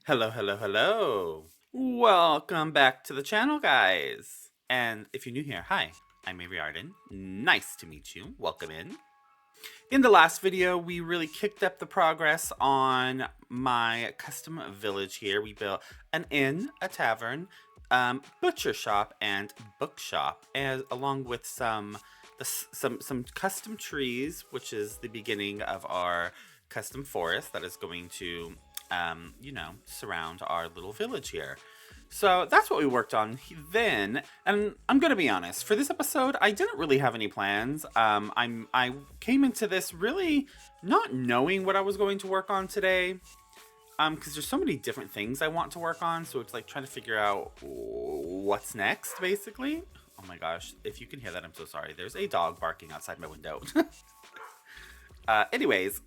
Hello, hello, hello. Welcome back to the channel, guys. And if you're new here, hi, I'm Avery Arden. Nice to meet you. Welcome in. In the last video, we really kicked up the progress on my custom village here. We built an inn, a tavern, butcher shop, and bookshop, and along with some custom trees, which is the beginning of our custom forest that is going to surround our little village here. So that's what we worked on then, and I'm gonna be honest. For this episode, I didn't really have any plans. I came into this really not knowing what I was going to work on today, because there's so many different things I want to work on. So it's like trying to figure out what's next, basically. Oh my gosh, if you can hear that, I'm so sorry. There's a dog barking outside my window. Anyways,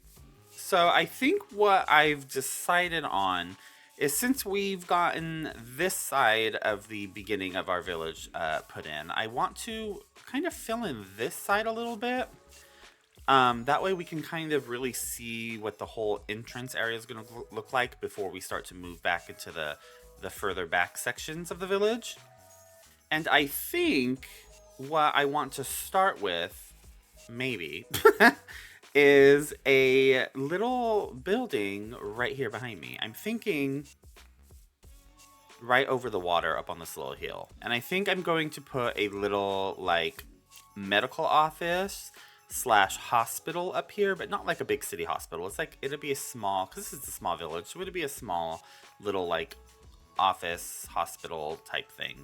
so I think what I've decided on is, since we've gotten this side of the beginning of our village put in, I want to kind of fill in this side a little bit. That way we can kind of really see what the whole entrance area is going to look like before we start to move back into the further back sections of the village. And I think what I want to start with, maybe, is a little building right here behind me. I'm thinking right over the water up on this little hill. And I think I'm going to put a little like medical office slash hospital up here, but not like a big city hospital. It's like, it'll be a small, because this is a small village, so it'll be a small little like office hospital type thing.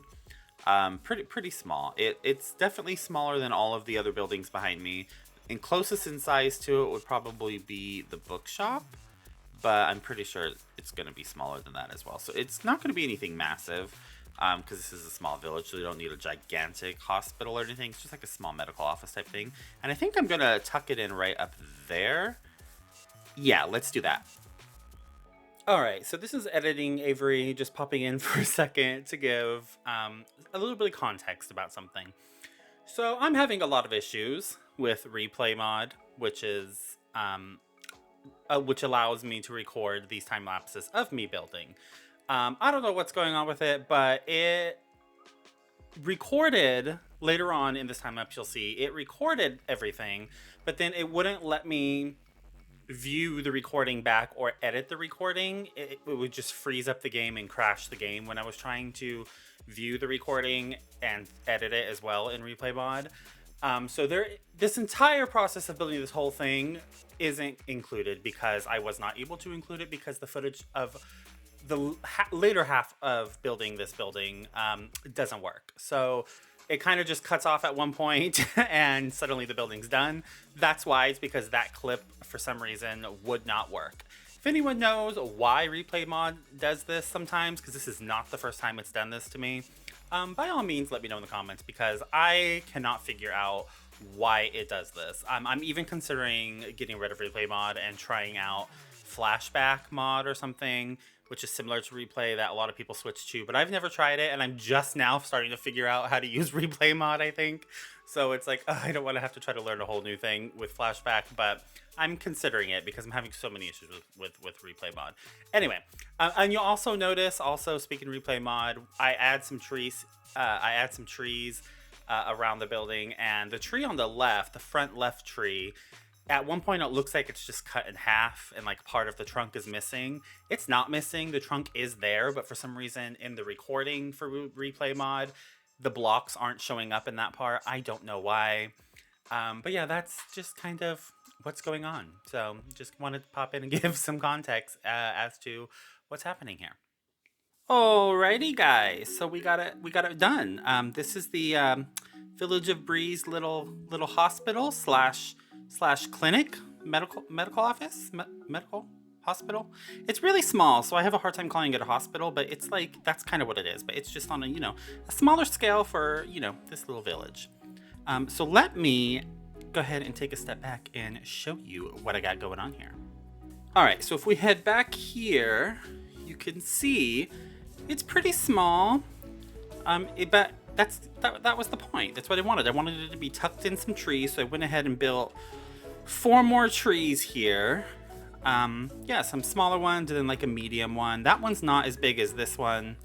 Pretty small. It's definitely smaller than all of the other buildings behind me. And closest in size to it would probably be the bookshop, but I'm pretty sure it's going to be smaller than that as well. So it's not going to be anything massive, because this is a small village, so you don't need a gigantic hospital or anything. It's just like a small medical office type thing. And I think I'm going to tuck it in right up there. Yeah, let's do that. Alright, so this is editing Avery, just popping in for a second to give a little bit of context about something. So I'm having a lot of issues with replay mod, which is which allows me to record these time lapses of me building. I don't know what's going on with it, but it recorded later on in this time lapse. You'll see it recorded everything, but then it wouldn't let me view the recording back or edit the recording. It would just freeze up the game and crash the game when I was trying to view the recording and edit it as well in replay mod. So this entire process of building this whole thing isn't included because I was not able to include it because the footage of the later half of building this building doesn't work. So it kind of just cuts off at one point and suddenly the building's done. That's why. It's because that clip for some reason would not work. If anyone knows why replay mod does this sometimes, because this is not the first time it's done this to me, by all means let me know in the comments, because I cannot figure out why it does this. I'm even considering getting rid of replay mod and trying out flashback mod or something, which is similar to replay that a lot of people switch to, but I've never tried it, and I'm just now starting to figure out how to use replay mod, I think. So it's like, I don't want to have to try to learn a whole new thing with flashback, but I'm considering it because I'm having so many issues with replay mod. Anyway, and you'll also notice, speaking of replay mod, I add some trees. Around the building, and the tree on the left, the front left tree, at one point it looks like it's just cut in half and like part of the trunk is missing. It's not missing. The trunk is there, but for some reason in the recording for replay mod, the blocks aren't showing up in that part. I don't know why. But yeah, that's just kind of what's going on. So just wanted to pop in and give some context as to what's happening here. Alrighty, guys. So we got it done. This is the Village of Breeze little hospital slash clinic, medical office, medical hospital. It's really small, so I have a hard time calling it a hospital, but it's like, that's kind of what it is. But it's just on a smaller scale for this little village. So let me go ahead and take a step back and show you what I got going on here. All right, so if we head back here, you can see it's pretty small. But that was the point. That's what I wanted. I wanted it to be tucked in some trees, so I went ahead and built 4 more trees here. Yeah, some smaller ones and then like a medium one. That one's not as big as this one.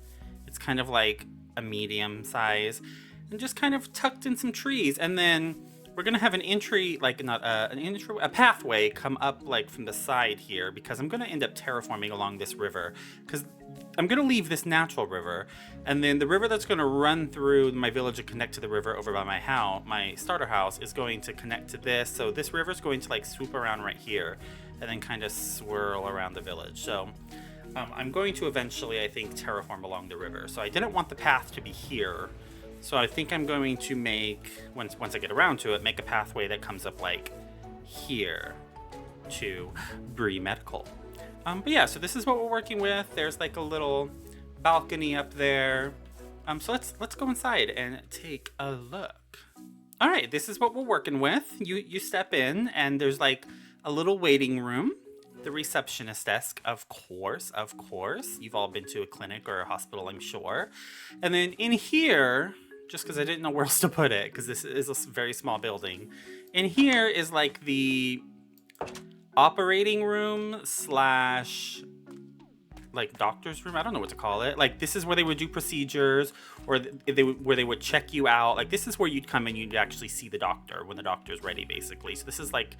It's kind of like a medium size and just kind of tucked in some trees. And then we're gonna have an entry, like not an entry, a pathway come up like from the side here because I'm gonna end up terraforming along this river because I'm gonna leave this natural river, and then the river that's gonna run through my village and connect to the river over by my house, my starter house, is going to connect to this. So this river is going to like swoop around right here, and then kind of swirl around the village. So I'm going to eventually, I think, terraform along the river. So I didn't want the path to be here. So I think I'm going to make, once I get around to it, make a pathway that comes up like here to Bree Medical. But yeah, so this is what we're working with. There's like a little balcony up there. So let's go inside and take a look. All right, this is what we're working with. You step in and there's like a little waiting room. The receptionist desk, of course. You've all been to a clinic or a hospital, I'm sure. And then in here, just because I didn't know where else to put it, because this is a very small building. In here is like the operating room slash like doctor's room. I don't know what to call it. Like this is where they would do procedures, or where they would check you out. Like this is where you'd come and you'd actually see the doctor when the doctor's ready, basically. So this is like,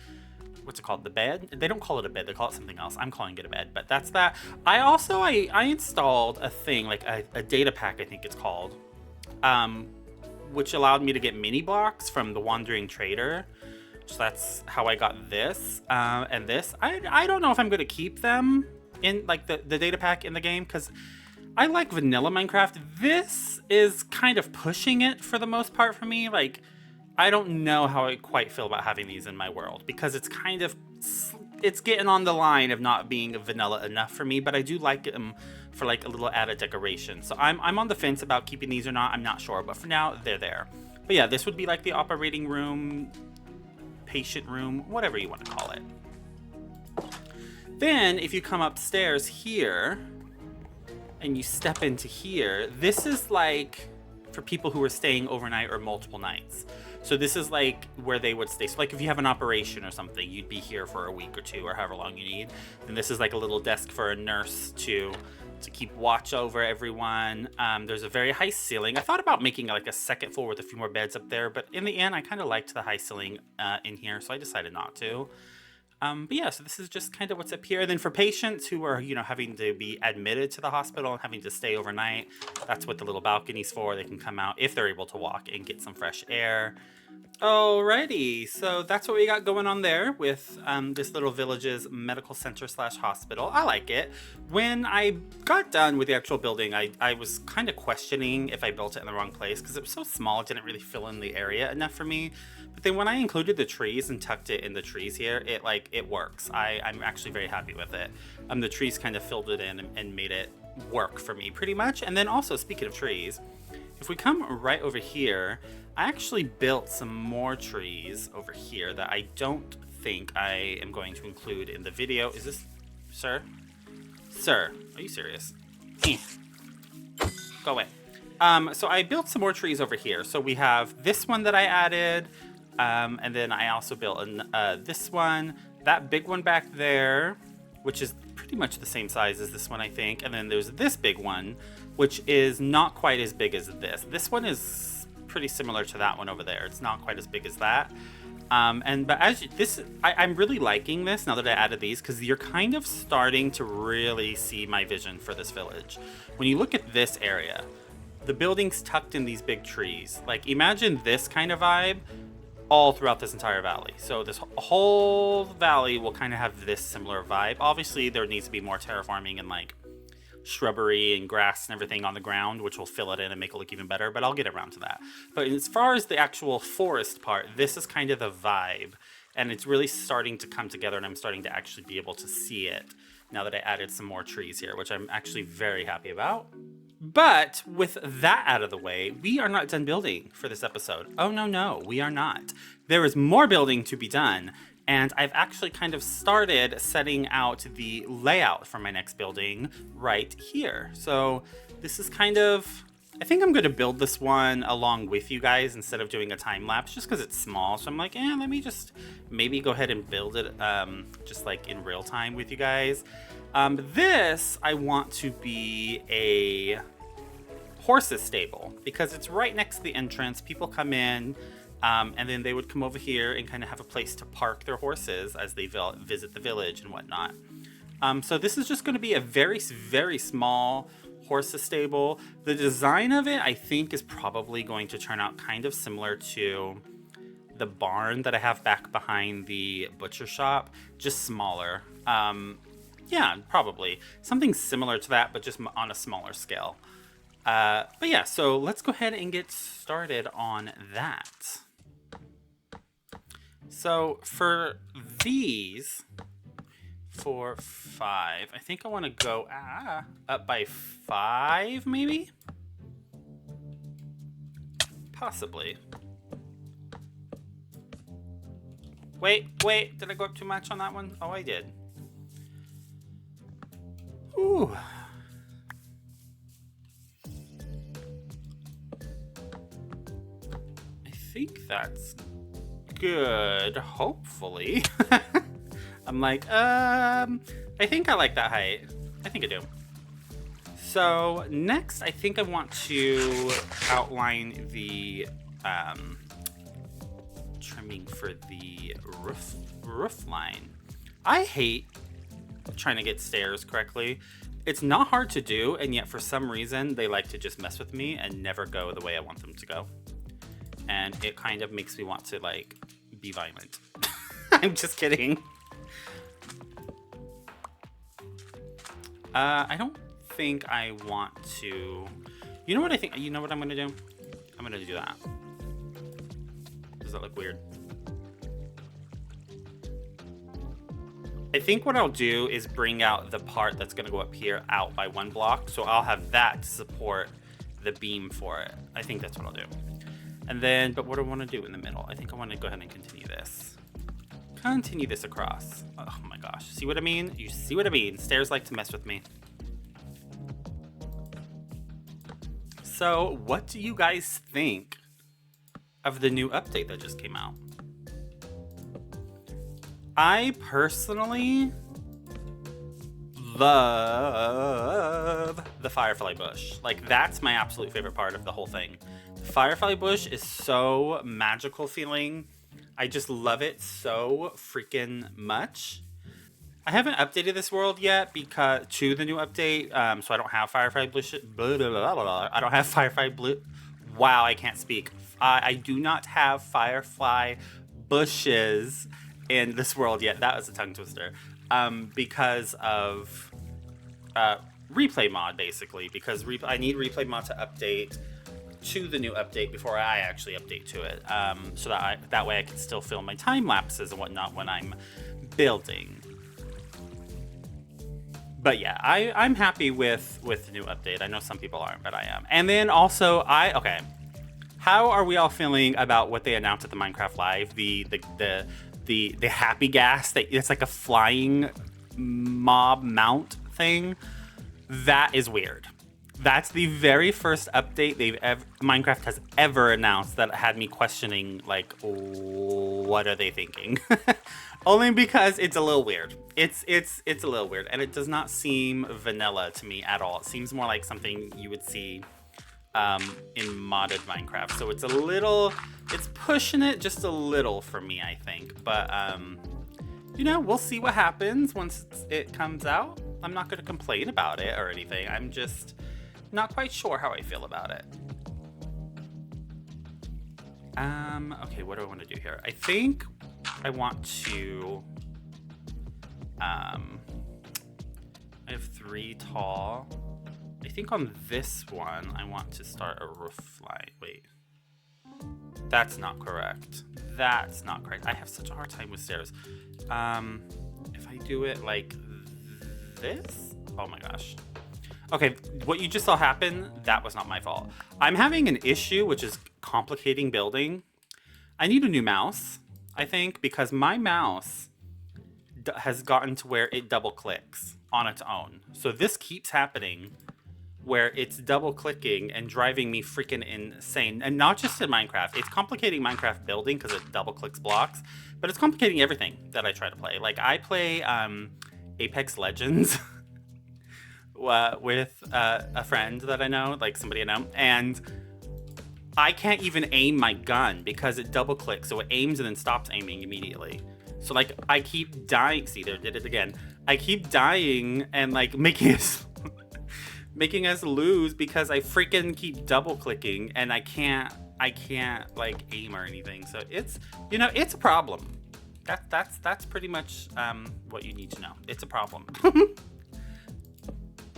what's it called? The bed? They don't call it a bed. They call it something else. I'm calling it a bed, but that's that. I also, I installed a thing, like a data pack, I think it's called, which allowed me to get mini blocks from the Wandering Trader. So that's how I got this and this. I don't know if I'm going to keep them in like the data pack in the game, because I like vanilla Minecraft. This is kind of pushing it for the most part for me. Like, I don't know how I quite feel about having these in my world, because it's kind of, it's getting on the line of not being vanilla enough for me, but I do like them for like a little added decoration. So I'm on the fence about keeping these or not. I'm not sure, but for now they're there. But yeah, this would be like the operating room, patient room, whatever you want to call it. Then if you come upstairs here and you step into here, this is like for people who are staying overnight or multiple nights. So this is like where they would stay. So like if you have an operation or something, you'd be here for a week or two or however long you need. And this is like a little desk for a nurse to keep watch over everyone. There's a very high ceiling. I thought about making like a second floor with a few more beds up there, but in the end, I kind of liked the high ceiling in here, so I decided not to. But yeah, so this is just kind of what's up here. And then for patients who are, having to be admitted to the hospital and having to stay overnight, that's what the little balcony's for. They can come out if they're able to walk and get some fresh air. Alrighty, so that's what we got going on there with this little village's medical center slash hospital. I like it. When I got done with the actual building, I was kind of questioning if I built it in the wrong place because it was so small, it didn't really fill in the area enough for me. But then when I included the trees and tucked it in the trees here, it works. I'm actually very happy with it. The trees kind of filled it in and made it work for me pretty much. And then also, speaking of trees, if we come right over here, I actually built some more trees over here that I don't think I am going to include in the video. Is this, sir? Sir, are you serious? Go away. So I built some more trees over here. So we have this one that I added, and then I also built this one, that big one back there, which is pretty much the same size as this one, I think. And then there's this big one, which is not quite as big as this. This one is pretty similar to that one over there. It's not quite as big as that. But I'm really liking this now that I added these, because you're kind of starting to really see my vision for this village. When you look at this area, the building's tucked in these big trees. Like, imagine this kind of vibe all throughout this entire valley. So this whole valley will kind of have this similar vibe. Obviously, there needs to be more terraforming and like shrubbery and grass and everything on the ground, which will fill it in and make it look even better, but I'll get around to that. But as far as the actual forest part, this is kind of the vibe, and it's really starting to come together, and I'm starting to actually be able to see it now that I added some more trees here, which I'm actually very happy about. But with that out of the way, we are not done building for this episode. Oh, no, we are not. There is more building to be done. And I've actually kind of started setting out the layout for my next building right here. So this is kind of I think I'm going to build this one along with you guys instead of doing a time lapse just because it's small. So I'm like, let me just maybe go ahead and build it just like in real time with you guys. This I want to be a horses stable because it's right next to the entrance. People come in and then they would come over here and kind of have a place to park their horses as they visit the village and whatnot. So this is just going to be a very, very small horses stable. The design of it, I think, is probably going to turn out kind of similar to the barn that I have back behind the butcher shop, just smaller. Yeah, probably something similar to that, but just on a smaller scale. But yeah, so let's go ahead and get started on that. So for these, 4, 5, I think I want to go up by 5, maybe? Possibly. Wait, did I go up too much on that one? Oh, I did. Ooh. I think that's good, hopefully. I'm like, I think I like that height. I think I do. So next, I think I want to outline the trimming for the roof line. I hate trying to get stairs correctly. It's not hard to do, and yet for some reason, they like to just mess with me and never go the way I want them to go. And it kind of makes me want to, like, be violent. I'm just kidding. I don't think I want to... You know what I think? You know what I'm going to do? I'm going to do that. Does that look weird? I think what I'll do is bring out the part that's going to go up here out by 1 block. So I'll have that to support the beam for it. I think that's what I'll do. And then, but what do I want to do in the middle? I think I want to go ahead and continue this. Continue this across. Oh my gosh. See what I mean? You see what I mean? Stairs like to mess with me. So, what do you guys think of the new update that just came out? I personally love the firefly bush. Like, that's my absolute favorite part of the whole thing. The firefly bush is so magical feeling. I just love it so freaking much. I haven't updated this world yet because to the new update, so I don't have firefly bush. I don't have firefly blue. Wow, I can't speak. I do not have firefly bushes in this world yet. That was a tongue twister. Because of replay mod, basically. Because I need replay mod to update to the new update before I actually update to it. So that way I can still film my time lapses and whatnot when I'm building. But yeah, I'm happy with the new update. I know some people aren't, but I am. And then also, okay. How are we all feeling about what they announced at the Minecraft Live? The happy gas it's like a flying mob mount thing. That is weird. That's the very first update Minecraft has ever announced that had me questioning, like, what are they thinking? Only because it's a little weird. It's a little weird, and it does not seem vanilla to me at all. It seems more like something you would see in modded Minecraft. So it's pushing it just a little for me, I think. But, we'll see what happens once it comes out. I'm not going to complain about it or anything. I'm just not quite sure how I feel about it. Okay, what do I want to do here? I think I want to, I have 3 tall. I think on this one, I want to start a roof line. Wait, that's not correct. That's not correct. I have such a hard time with stairs. If I do it like this, oh my gosh. Okay, what you just saw happen, that was not my fault. I'm having an issue, which is complicating building. I need a new mouse, I think, because my mouse has gotten to where it double clicks on its own. So this keeps happening where it's double clicking and driving me freaking insane. And not just in Minecraft. It's complicating Minecraft building because it double clicks blocks, but it's complicating everything that I try to play. Like I play Apex Legends with a friend that I know, like somebody I know, and I can't even aim my gun because it double clicks, so it aims and then stops aiming immediately. So like I keep dying. See, there, did it again. I keep dying and like making us lose because I freaking keep double clicking and I can't like aim or anything. So it's, you know, it's a problem. That's pretty much what you need to know. It's a problem.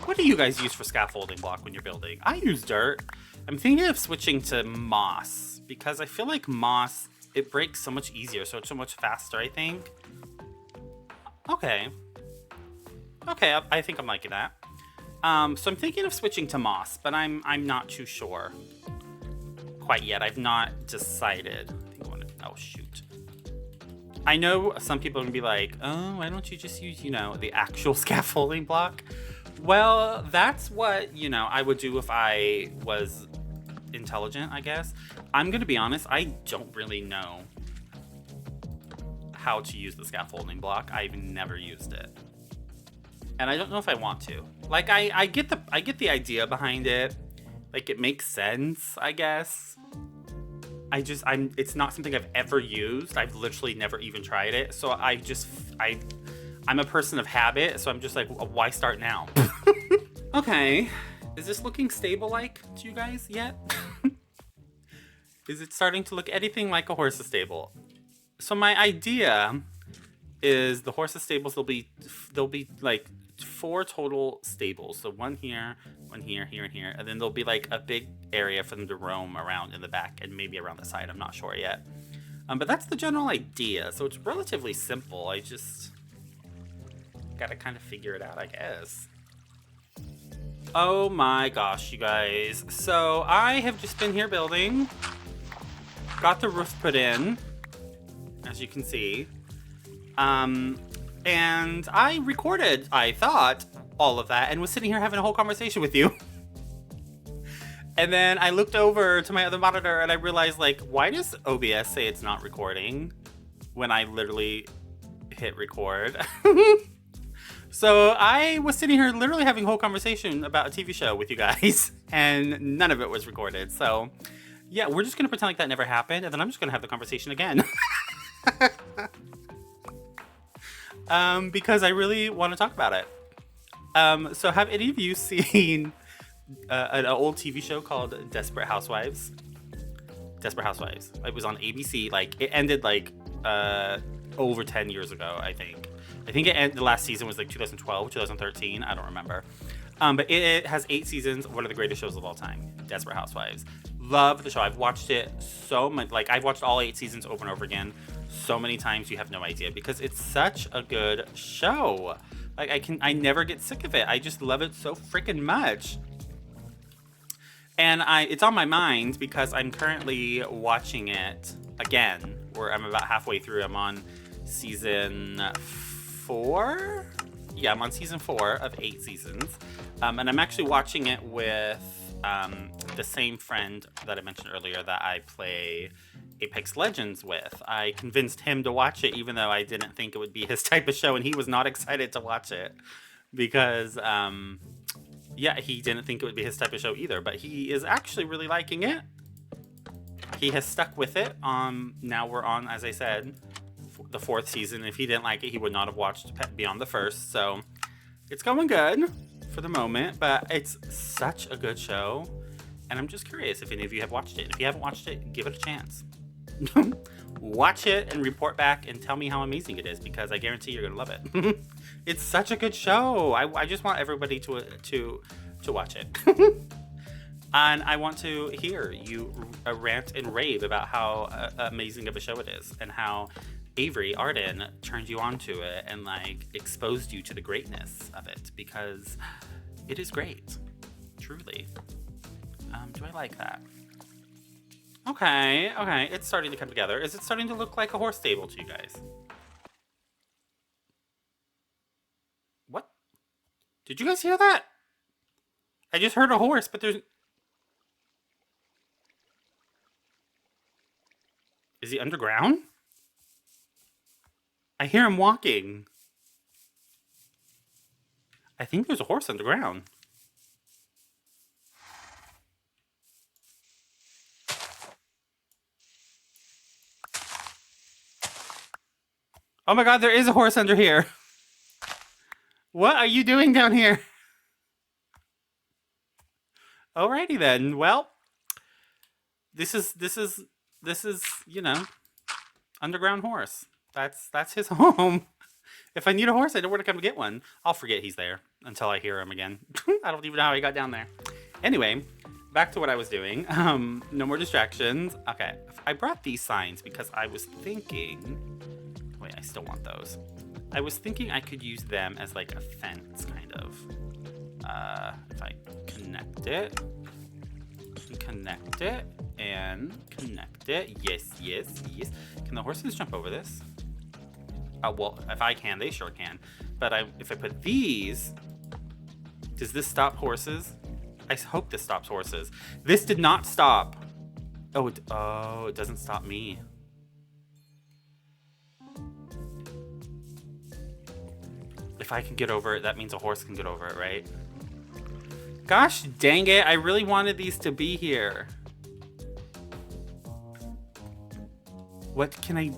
What do you guys use for scaffolding block when you're building? I use dirt. I'm thinking of switching to moss because I feel like moss, it breaks so much easier, so it's so much faster, I think. Okay, I think I'm liking that. So I'm thinking of switching to moss, but I'm not too sure quite yet. I've not decided. I think I want to, oh shoot. I know some people are gonna be like, oh, why don't you just use, you know, the actual scaffolding block? Well, that's what, you know, I would do if I was intelligent, I guess. I'm gonna be honest, I don't really know how to use the scaffolding block. I've never used it. And I don't know if I want to. Like I get the idea behind it. Like it makes sense, I guess. It's not something I've ever used. I've literally never even tried it. So I'm a person of habit, so I'm just like, why start now? Okay. Is this looking stable-like to you guys yet? Is it starting to look anything like a horse's stable? So my idea is the horse's stables, there'll be like 4 total stables. So one here, here, and here. And then there'll be like a big area for them to roam around in the back and maybe around the side. I'm not sure yet. But that's the general idea. So it's relatively simple. I just gotta kind of figure it out, I guess. Oh my gosh, you guys. So I have just been here building. Got the roof put in, as you can see. And I recorded, I thought, all of that and was sitting here having a whole conversation with you. And then I looked over to my other monitor and I realized, like, why does OBS say it's not recording when I literally hit record? So I was sitting here literally having a whole conversation about a TV show with you guys, and none of it was recorded. So yeah, we're just gonna pretend like that never happened, and then I'm just gonna have the conversation again. Because I really want to talk about it. So have any of you seen an old TV show called Desperate Housewives? Desperate Housewives. It was on ABC. Like, it ended like over 10 years ago, I think. I think the last season was like 2012, 2013. I don't remember. But it has 8 seasons. One of the greatest shows of all time. Desperate Housewives. Love the show. I've watched it so much. Like, I've watched all 8 seasons over and over again so many times you have no idea, because it's such a good show. Like, I never get sick of it. I just love it so freaking much. And it's on my mind because I'm currently watching it again, where I'm about halfway through. I'm on season 4. Yeah, I'm on season 4 of 8 seasons. And I'm actually watching it with the same friend that I mentioned earlier that I play Apex Legends with. I convinced him to watch it, even though I didn't think it would be his type of show, and he was not excited to watch it because, yeah, he didn't think it would be his type of show either, but he is actually really liking it. He has stuck with it. Now we're on, as I said, the 4th season. If he didn't like it, he would not have watched beyond the 1st. So it's going good for the moment, but it's such a good show. And I'm just curious if any of you have watched it. And if you haven't watched it, give it a chance. Watch it and report back and tell me how amazing it is, because I guarantee you're gonna love it. It's such a good show. I just want everybody to watch it. And I want to hear you rant and rave about how amazing of a show it is, and how Avery Arden turned you onto it and like exposed you to the greatness of it, because it is great, truly. Do I like that? Okay, it's starting to come together. Is it starting to look like a horse stable to you guys? What? Did you guys hear that? I just heard a horse, but there's... Is he underground? I hear him walking. I think there's a horse underground. Oh my god, there is a horse under here. What are you doing down here? Alrighty then. Well, this is you know, underground horse. That's his home. If I need a horse, I know where to come get one. I'll forget he's there until I hear him again. I don't even know how he got down there. Anyway, back to what I was doing. No more distractions. Okay, I brought these signs because I was thinking... Wait, I still want those. I was thinking I could use them as like a fence, kind of. If I connect it, and connect it. Yes, yes, yes. Can the horses jump over this? Oh, well, if I can, they sure can. But if I put these, does this stop horses? I hope this stops horses. This did not stop. Oh, it doesn't stop me. If I can get over it, that means a horse can get over it, right? Gosh dang it, I really wanted these to be here. What can I...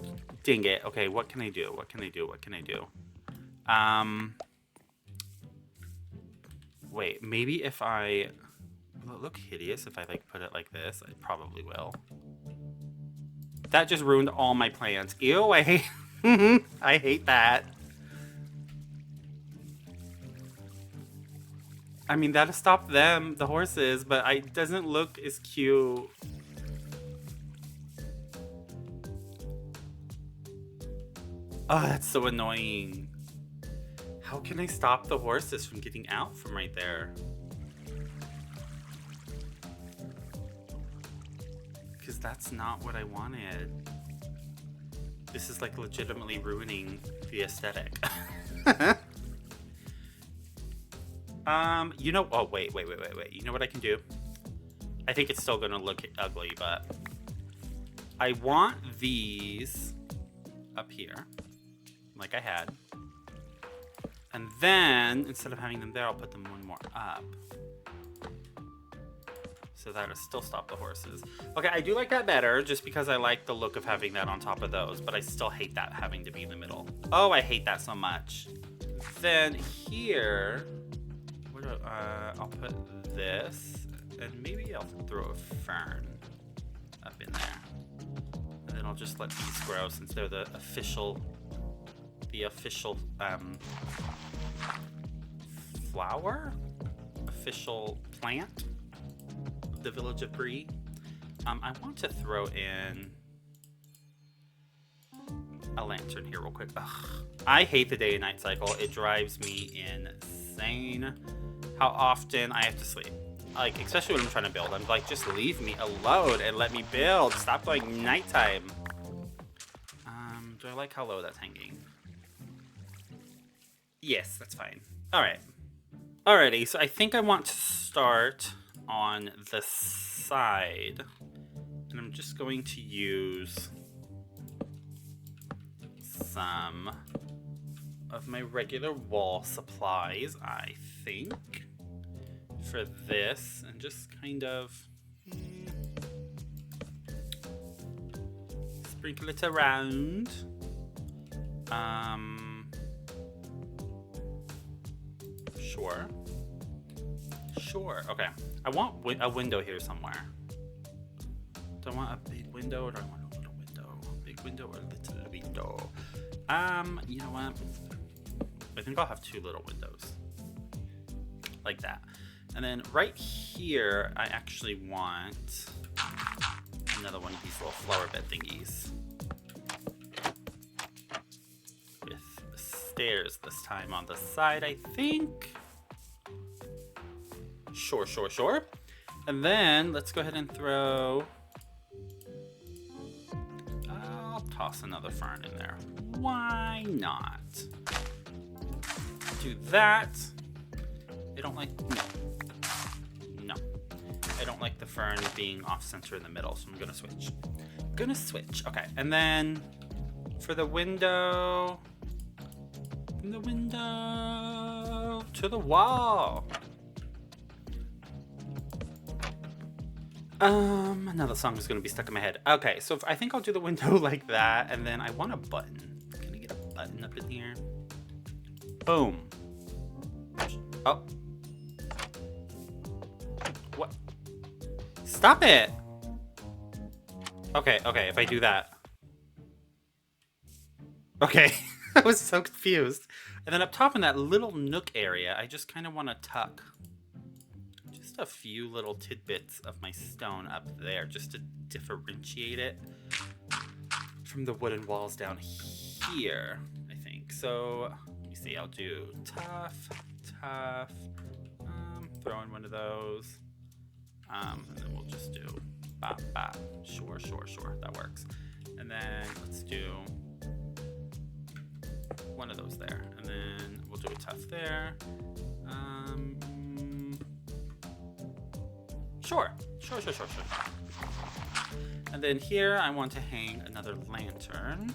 Dang it. Okay, what can I do? What can I do? What can I do? Wait, maybe if I... Will it look hideous if I, like, put it like this? I probably will. That just ruined all my plans. Ew, I hate... I hate that. I mean, that'll stop them, the horses, but it doesn't look as cute. Oh, that's so annoying. How can I stop the horses from getting out from right there? Because that's not what I wanted. This is like legitimately ruining the aesthetic. You know, oh, wait. You know what I can do? I think it's still gonna look ugly, but I want these up here, like I had. And then, instead of having them there, I'll put them one more up. So that'll still stop the horses. Okay, I do like that better, just because I like the look of having that on top of those, but I still hate that having to be in the middle. Oh, I hate that so much. Then here... I'll put this, and maybe I'll throw a fern up in there. And then I'll just let these grow since they're the official flower? Official plant of the village of Bree. I want to throw in a lantern here real quick. Ugh. I hate the day and night cycle. It drives me insane. How often I have to sleep. Like, especially when I'm trying to build. I'm like, just leave me alone and let me build. Stop going nighttime. Do I like how low that's hanging? Yes, that's fine. Alright. Alrighty, so I think I want to start on the side. And I'm just going to use some of my regular wall supplies, I think, for this, and just kind of sprinkle it around. Sure. Okay. I want a window here somewhere. Do I want a big window or do I want a little window? Big window or a little window? You know what? I think I'll have two little windows. Like that. And then right here, I actually want another one of these little flower bed thingies. With stairs this time on the side, I think. Sure. And then let's go ahead and throw... I'll toss another fern in there. Why not? Do that. They don't like... No. don't like the fern being off center in the middle, so I'm gonna switch. Okay, and then for the window, from the window to the wall. Now the song is gonna be stuck in my head. Okay, so I think I'll do the window like that, and then I want a button. Can I get a button up in here? Boom. Oh. What? Stop it! Okay, if I do that. Okay, I was so confused. And then up top in that little nook area, I just kind of want to tuck just a few little tidbits of my stone up there, just to differentiate it from the wooden walls down here, I think. So, let me see, I'll do tough, throw in one of those, and then we'll just do bop, bop, sure, that works. And then let's do one of those there, and then we'll do a tough there. Sure. And then here I want to hang another lantern.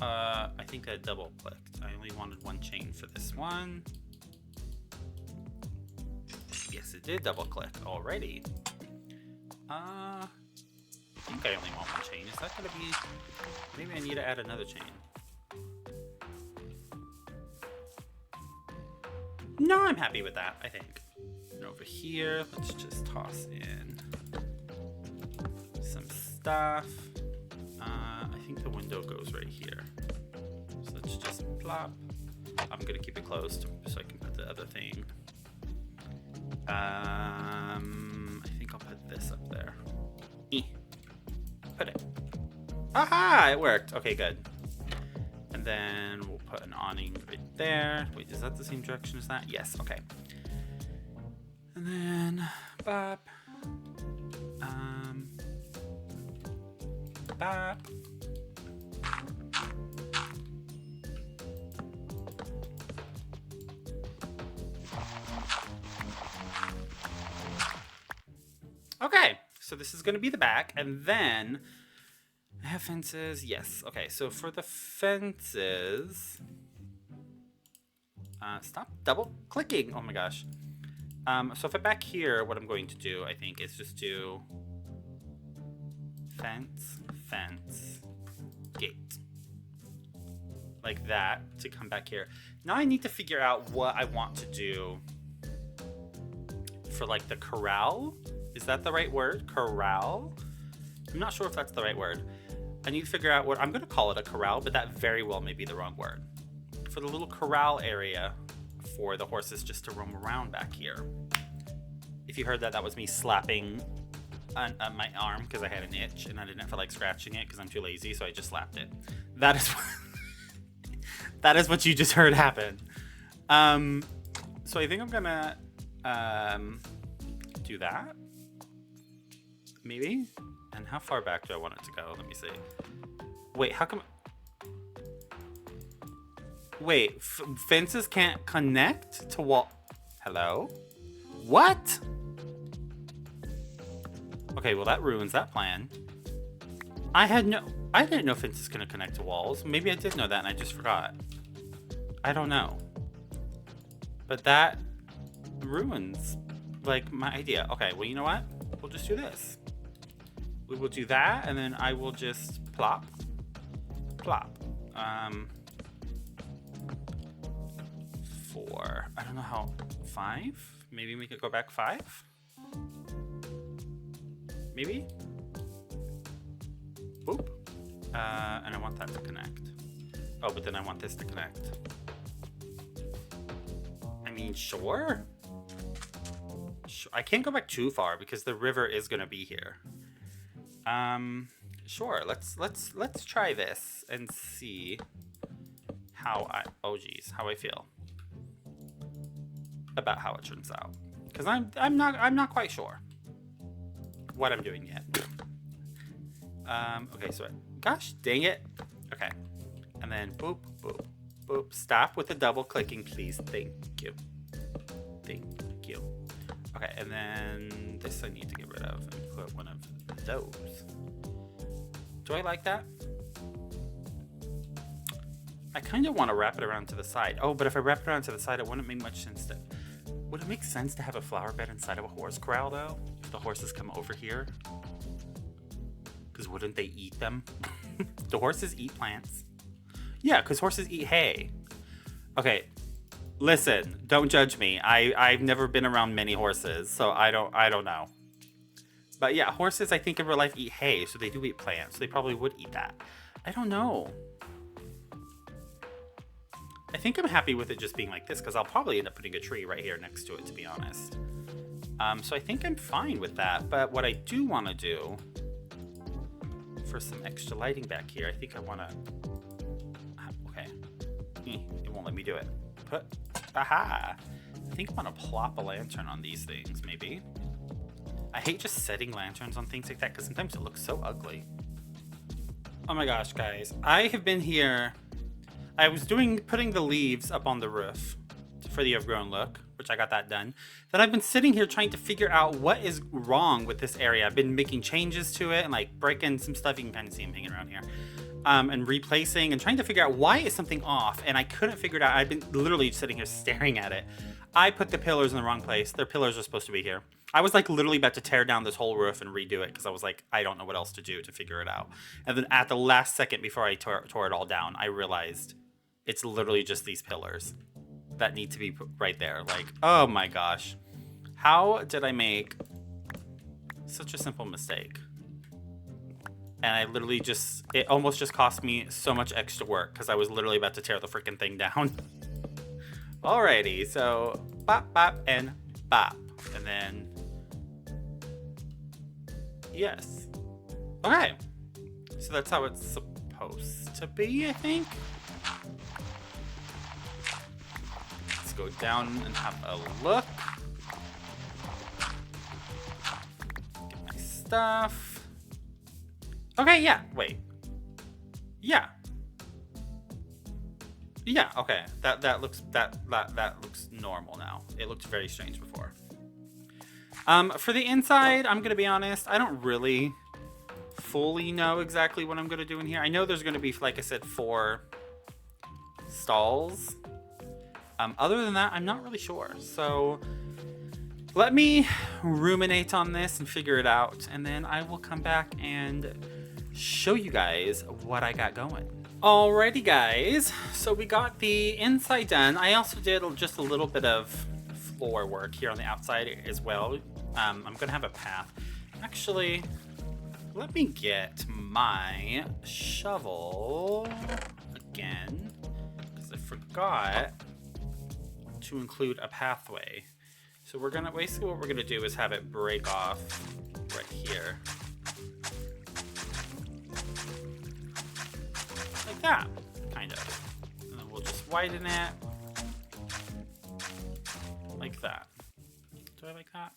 I think I double clicked. I only wanted one chain for this one. Yes, it did double click already. I think I only want one chain. Is that gonna be... Maybe I need to add another chain. No, I'm happy with that, I think. And over here, let's just toss in some stuff. I think the window goes right here. So let's just plop. I'm gonna keep it closed so I can put the other thing. I think I'll put this up there. Put it. Aha! It worked. Okay, good. And then we'll put an awning right there. Wait, is that the same direction as that? Yes, okay. And then bop. Bop. Okay, so this is going to be the back, and then I have fences. Yes, okay, so for the fences, stop double clicking. Oh my gosh. So if I back here, what I'm going to do, I think, is just do fence, gate. Like that to come back here. Now I need to figure out what I want to do for like the corral. Is that the right word? Corral? I'm not sure if that's the right word. I need to figure out what I'm going to call it, a corral, but that very well may be the wrong word. For the little corral area for the horses just to roam around back here. If you heard that, that was me slapping on my arm because I had an itch and I didn't feel like scratching it because I'm too lazy, so I just slapped it. That is that is what you just heard happen. So I think I'm gonna do that. Maybe? And how far back do I want it to go? Let me see. Wait, how come... Wait, fences can't connect to wall... Hello? What? Okay, well that ruins that plan. I didn't know fences couldn't connect to walls. Maybe I did know that and I just forgot. I don't know. But that ruins, like, my idea. Okay, well, you know what? We'll just do this. We will do that, and then I will just plop. I don't know how, 5? Maybe we could go back 5? Maybe? Boop. And I want that to connect. Oh, but then I want this to connect. I mean, sure. I can't go back too far because the river is gonna be here. Sure. Let's try this and see how how I feel about how it turns out. Because I'm not quite sure what I'm doing yet. Okay, so gosh dang it. Okay, and then boop boop boop. Stop with the double clicking, please. Thank you. Thank you. Okay, and then this I need to get rid of and put one of those. Do I like that? I kind of want to wrap it around to the side. Oh, but if I wrap it around to the side, it wouldn't make much sense to... Would it make sense to have a flower bed inside of a horse corral, though? If the horses come over here? Because wouldn't they eat them? Do horses eat plants? Yeah, because horses eat hay. Okay, listen, don't judge me. I've never been around many horses, so I don't know. But yeah, horses, I think in real life eat hay, so they do eat plants. So they probably would eat that. I don't know. I think I'm happy with it just being like this, because I'll probably end up putting a tree right here next to it, to be honest. So I think I'm fine with that. But what I do want to do, for some extra lighting back here, I think I want to... Okay. It won't let me do it. Aha! I think I want to plop a lantern on these things, maybe. I hate just setting lanterns on things like that, because sometimes it looks so ugly. Oh my gosh, guys. I have been here... I was putting the leaves up on the roof for the overgrown look, which I got that done. Then I've been sitting here trying to figure out what is wrong with this area. I've been making changes to it and like breaking some stuff. You can kind of see them hanging around here. And replacing and trying to figure out why is something off. And I couldn't figure it out. I've been literally sitting here staring at it. I put the pillars in the wrong place. Their pillars are supposed to be here. I was like literally about to tear down this whole roof and redo it because I was like, I don't know what else to do to figure it out. And then at the last second before I tore it all down, I realized it's literally just these pillars that need to be put right there. Like, oh my gosh. How did I make such a simple mistake? And I literally it almost just cost me so much extra work because I was literally about to tear the freaking thing down. Alrighty, so bop, bop, and bop. And then, yes. Okay, so that's how it's supposed to be, I think. Let's go down and have a look. Get my stuff. Okay, yeah, wait. Yeah. Yeah, okay. That looks normal now. It looked very strange before. For the inside, I'm gonna be honest, I don't really fully know exactly what I'm gonna do in here. I know there's gonna be, like I said, 4 stalls. Other than that, I'm not really sure. So let me ruminate on this and figure it out, and then I will come back and show you guys what I got going. Alrighty guys, so we got the inside done. I also did just a little bit of floor work here on the outside as well. I'm gonna have a path. Actually, let me get my shovel again, because I forgot to include a pathway. So we're gonna, basically what we're gonna do is have it break off right here. Like that, kind of. And then we'll just widen it. Like that. Do I like that?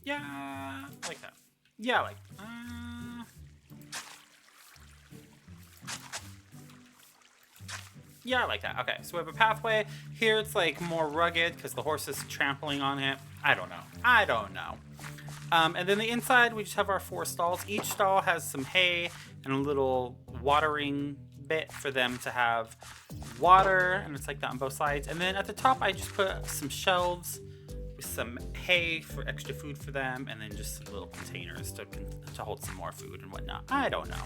Yeah, like that. Yeah, like yeah, I like that. Okay, so we have a pathway. Here it's like more rugged because the horse is trampling on it. I don't know. And then the inside, we just have our 4 stalls. Each stall has some hay and a little watering bit for them to have water, and it's like that on both sides. And then at the top, I just put some shelves with some hay for extra food for them, and then just some little containers to hold some more food and whatnot. I don't know.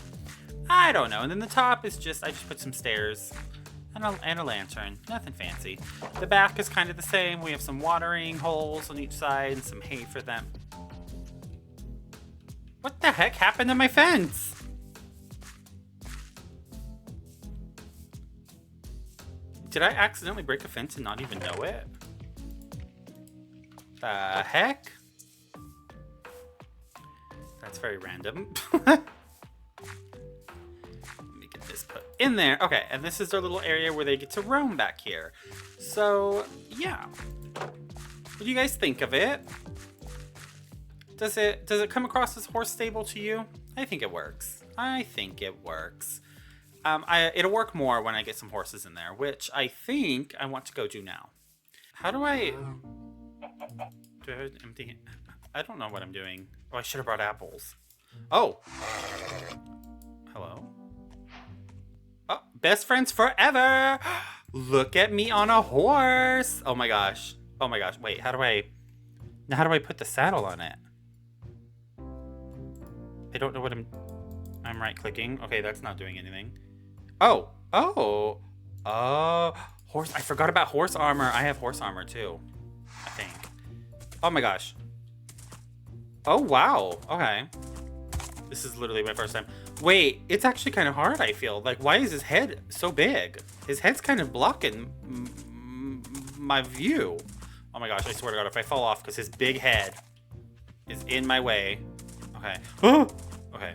And then the top is just, I just put some stairs and a lantern. Nothing fancy. The back is kind of the same. We have some watering holes on each side and some hay for them. What the heck happened to my fence? Did I accidentally break a fence and not even know it? The heck? That's very random. Let me get this put in there. Okay, and this is their little area where they get to roam back here. So, yeah. What do you guys think of it? Does it come across as horse stable to you? I think it works. It'll work more when I get some horses in there, which I think I want to go do now. How do I... Do I have an empty... I don't know what I'm doing. Oh, I should have brought apples. Oh! Hello? Oh, best friends forever! Look at me on a horse! Oh my gosh. Oh my gosh. Wait, how do I... Now how do I put the saddle on it? I don't know what I'm right-clicking. Okay, that's not doing anything. Oh! Oh! Oh! Horse... I forgot about horse armor. I have horse armor too. I think. Oh my gosh. Oh, wow. Okay. This is literally my first time. Wait, it's actually kind of hard, I feel. Like, why is his head so big? His head's kind of blocking my view. Oh my gosh, I swear to God, if I fall off because his big head is in my way. Okay. Oh! Okay.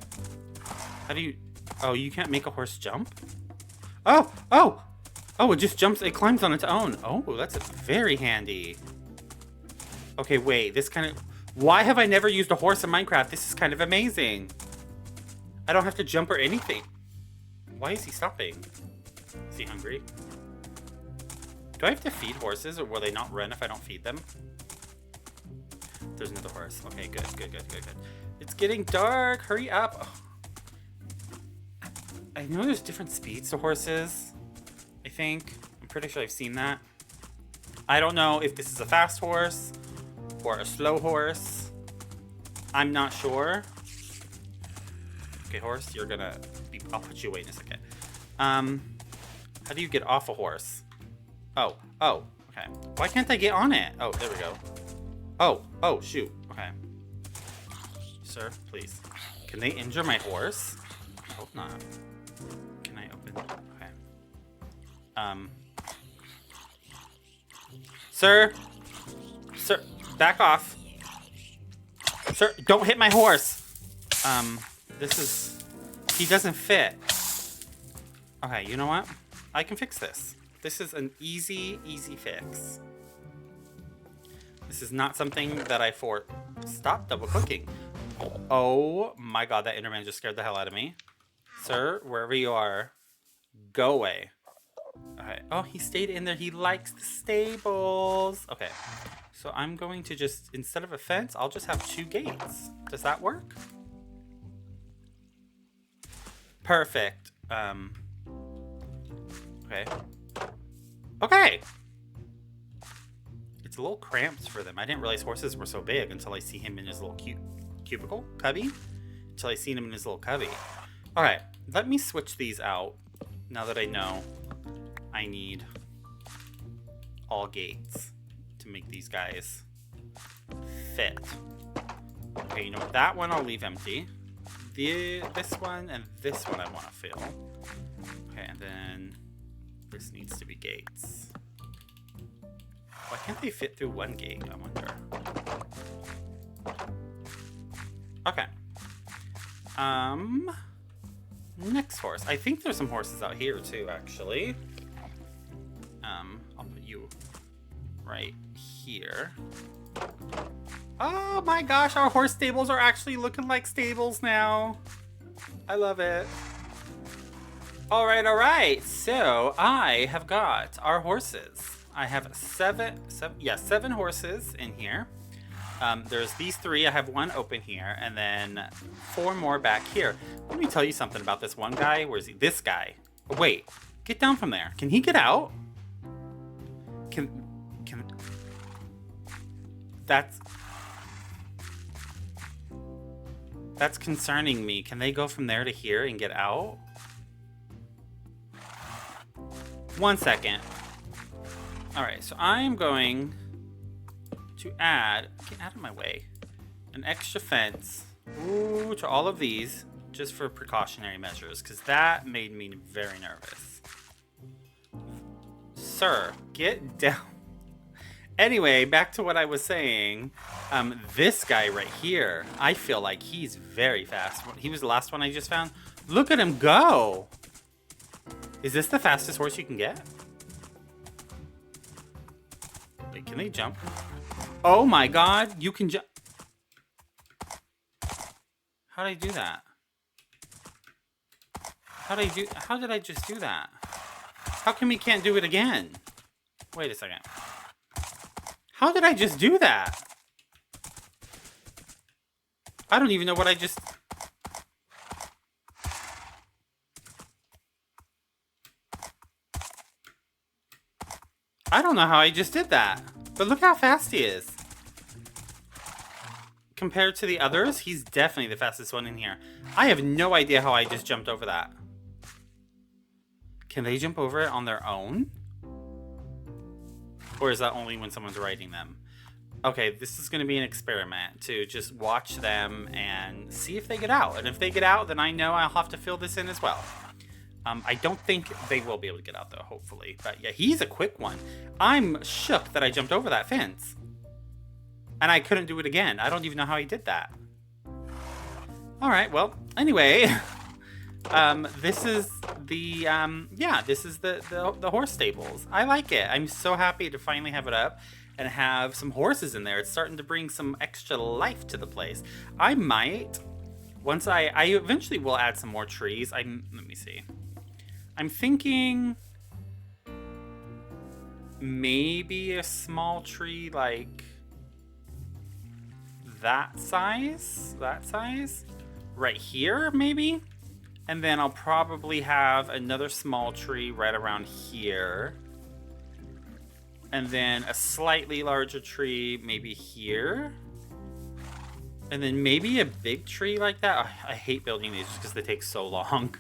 How do you... Oh, you can't make a horse jump? Oh! Oh! Oh, it just jumps. It climbs on its own. Oh, that's very handy. Okay, wait. This kind of... Why have I never used a horse in Minecraft? This is kind of amazing. I don't have to jump or anything. Why is he stopping? Is he hungry? Do I have to feed horses, or will they not run if I don't feed them? There's another horse. Okay, good. It's getting dark. Hurry up. Oh. I know there's different speeds to horses. I think. I'm pretty sure I've seen that. I don't know if this is a fast horse or a slow horse. I'm not sure. Okay, horse, you're gonna be... I'll put you away in a second. How do you get off a horse? Oh, okay. Why can't I get on it? Oh, there we go. Oh, shoot. Okay. Sir, please. Can they injure my horse? I hope not. Can I open? Okay. Sir, back off. Sir, don't hit my horse. This is... He doesn't fit. Okay, you know what? I can fix this. This is an easy fix. This is not something that I Stop double clicking. Oh my God, that Enderman just scared the hell out of me. Sir, wherever you are, go away. Okay. Oh, he stayed in there. He likes the stables. Okay. So I'm going to just, instead of a fence, I'll just have 2 gates. Does that work? Perfect. Okay. Okay. It's a little cramped for them. I didn't realize horses were so big until I see him in his little cubicle, cubby. Until I seen him in his little cubby. Okay, let me switch these out. Now that I know I need all gates to make these guys fit. Okay, you know what? That one I'll leave empty. This one and this one I want to fill. Okay, and then this needs to be gates. Why can't they fit through one gate, I wonder? Okay. Next horse. I think there's some horses out here too, actually. I'll put you right here. Oh my gosh, our horse stables are actually looking like stables now. I love it. All right. So I have got our horses. I have seven horses in here. There's these 3. I have 1 open here, and then 4 more back here. Let me tell you something about this one guy. Where is he? This guy. Oh, wait, get down from there. Can he get out? That's concerning me. Can they go from there to here and get out? 1 second. All right, so I'm going to add, get out of my way, an extra fence to all of these just for precautionary measures, because that made me very nervous. Sir, get down. Anyway, back to what I was saying. This guy right here, I feel like he's very fast. He was the last one I just found. Look at him go. Is this the fastest horse you can get? Wait, can they jump? Oh my God, you can jump. How did I do that? How did I just do that? How come we can't do it again? Wait a second. How did I just do that? I don't even know what I just... I don't know how I just did that. But look how fast he is. Compared to the others, he's definitely the fastest one in here. I have no idea how I just jumped over that. Can they jump over it on their own? Or is that only when someone's riding them? Okay, this is going to be an experiment to just watch them and see if they get out. And if they get out, then I know I'll have to fill this in as well. I don't think they will be able to get out, though, hopefully. But yeah, he's a quick one. I'm shook that I jumped over that fence. And I couldn't do it again. I don't even know how he did that. All right, well, anyway, this is the, this is the horse stables. I like it. I'm so happy to finally have it up and have some horses in there. It's starting to bring some extra life to the place. I might, once I eventually will add some more trees. Let me see. I'm thinking maybe a small tree like that size, right here maybe, and then I'll probably have another small tree right around here, and then a slightly larger tree maybe here, and then maybe a big tree like that. I hate building these just because they take so long.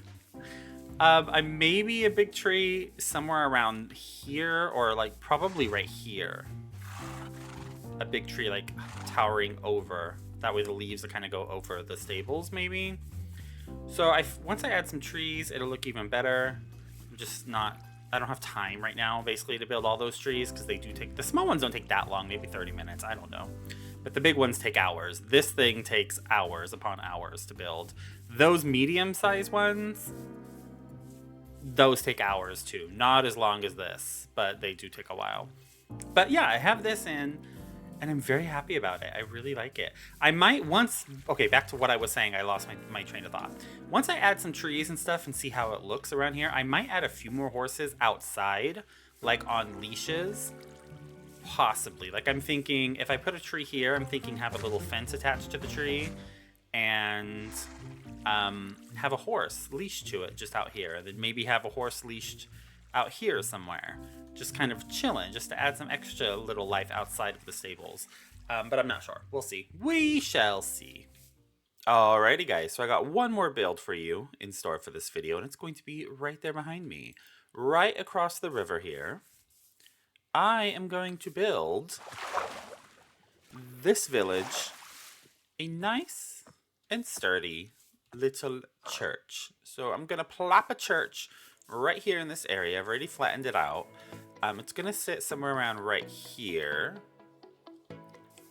Maybe a big tree somewhere around here, or like probably right here. A big tree like towering over. That way the leaves will kind of go over the stables maybe. So once I add some trees, it'll look even better. I don't have time right now basically to build all those trees because they do take, the small ones don't take that long, maybe 30 minutes, I don't know. But the big ones take hours. This thing takes hours upon hours to build. Those medium-sized ones, those take hours too. Not as long as this, but they do take a while. But yeah, I have this in, and I'm very happy about it. I really like it. I might okay, back to what I was saying. I lost my train of thought. Once I add some trees and stuff and see how it looks around here, I might add a few more horses outside, like on leashes. Possibly. Like I'm thinking, if I put a tree here, I'm thinking have a little fence attached to the tree and have a horse leashed to it just out here. Then maybe have a horse leashed out here somewhere. Just kind of chilling, just to add some extra little life outside of the stables. But I'm not sure. We'll see. We shall see. Alrighty, guys. So I got one more build for you in store for this video, and it's going to be right there behind me. Right across the river here. I am going to build this village a nice and sturdy little church. So I'm going to plop a church right here in this area. I've already flattened it out. It's going to sit somewhere around right here.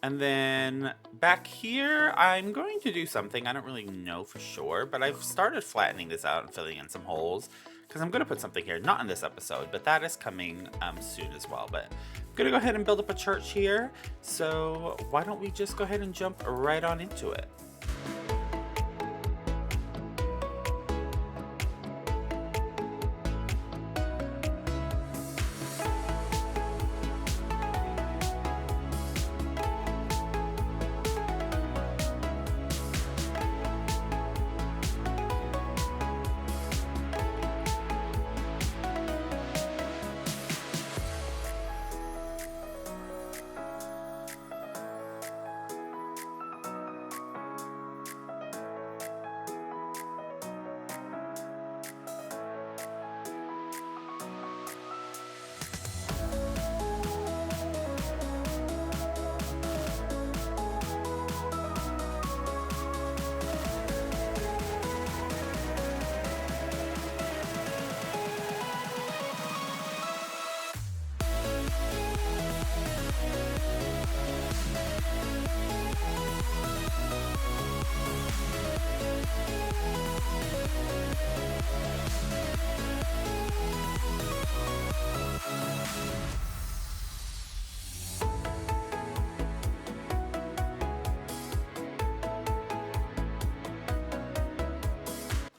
And then back here, I'm going to do something. I don't really know for sure, but I've started flattening this out and filling in some holes because I'm going to put something here. Not in this episode, but that is coming soon as well. But I'm going to go ahead and build up a church here. So why don't we just go ahead and jump right on into it?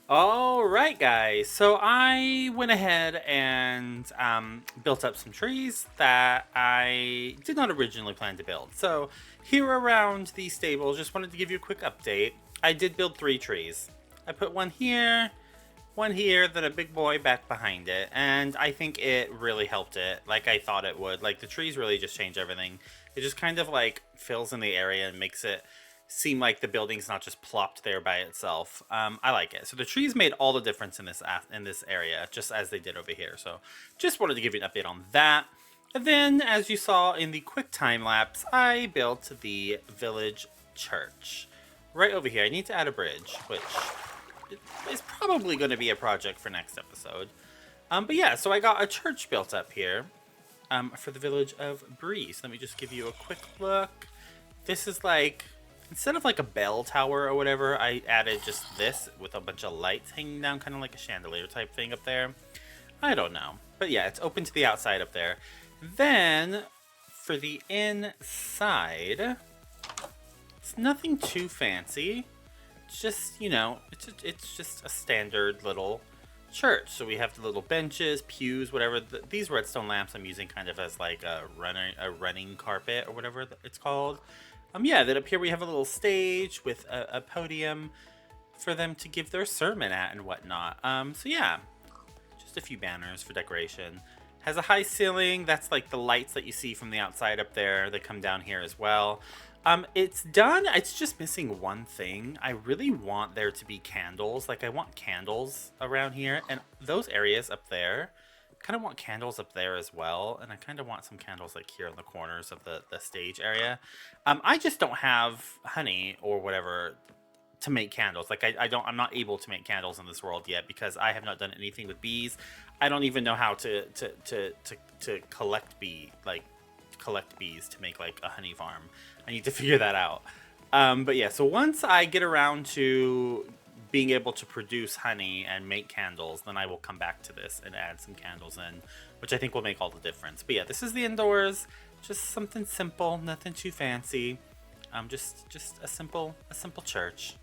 All right, guys. So I went ahead and built up some trees that I did not originally plan to build. So here around the stable, just wanted to give you a quick update. I did build 3 trees. I put one here, then a big boy back behind it, and I think it really helped it, like I thought it would. Like the trees really just change everything. It just kind of like fills in the area and makes it seem like the building's not just plopped there by itself. I like it. So the trees made all the difference in this area, just as they did over here. So just wanted to give you an update on that. And then, as you saw in the quick time lapse, I built the village church right over here. I need to add a bridge, which is probably going to be a project for next episode. But yeah, so I got a church built up here for the village of Bree. So let me just give you a quick look. This is like, instead of like a bell tower or whatever, I added just this with a bunch of lights hanging down, kind of like a chandelier type thing up there. I don't know. But yeah, it's open to the outside up there. Then, for the inside, it's nothing too fancy. It's just, you know, it's just a standard little church. So we have the little benches, pews, whatever. These redstone lamps I'm using kind of as like a running carpet or whatever it's called. Yeah, then up here we have a little stage with a podium for them to give their sermon at and whatnot. So yeah, just a few banners for decoration. Has a high ceiling. That's like the lights that you see from the outside up there. They come down here as well. It's done. It's just missing one thing. I really want there to be candles. Like I want candles around here, and those areas up there. Kind of want candles up there as well, and I kind of want some candles like here in the corners of the stage area. I just don't have honey or whatever to make candles. Like I'm not able to make candles in this world yet because I have not done anything with bees. I don't even know how to collect bees to make like a honey farm. I need to figure that out. But yeah, so once I get around to being able to produce honey and make candles, then I will come back to this and add some candles in, which I think will make all the difference. But yeah, this is the indoors, just something simple, nothing too fancy. Just a simple church.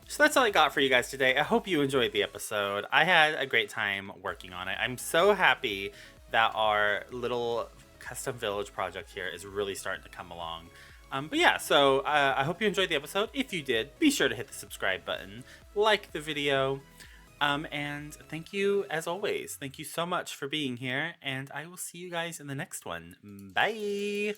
So that's all I got for you guys today. I hope you enjoyed the episode. I had a great time working on it. I'm so happy that our little custom village project here is really starting to come along. But yeah, so I hope you enjoyed the episode. If you did, be sure to hit the subscribe button, like the video, and thank you as always. Thank you so much for being here, and I will see you guys in the next one. Bye!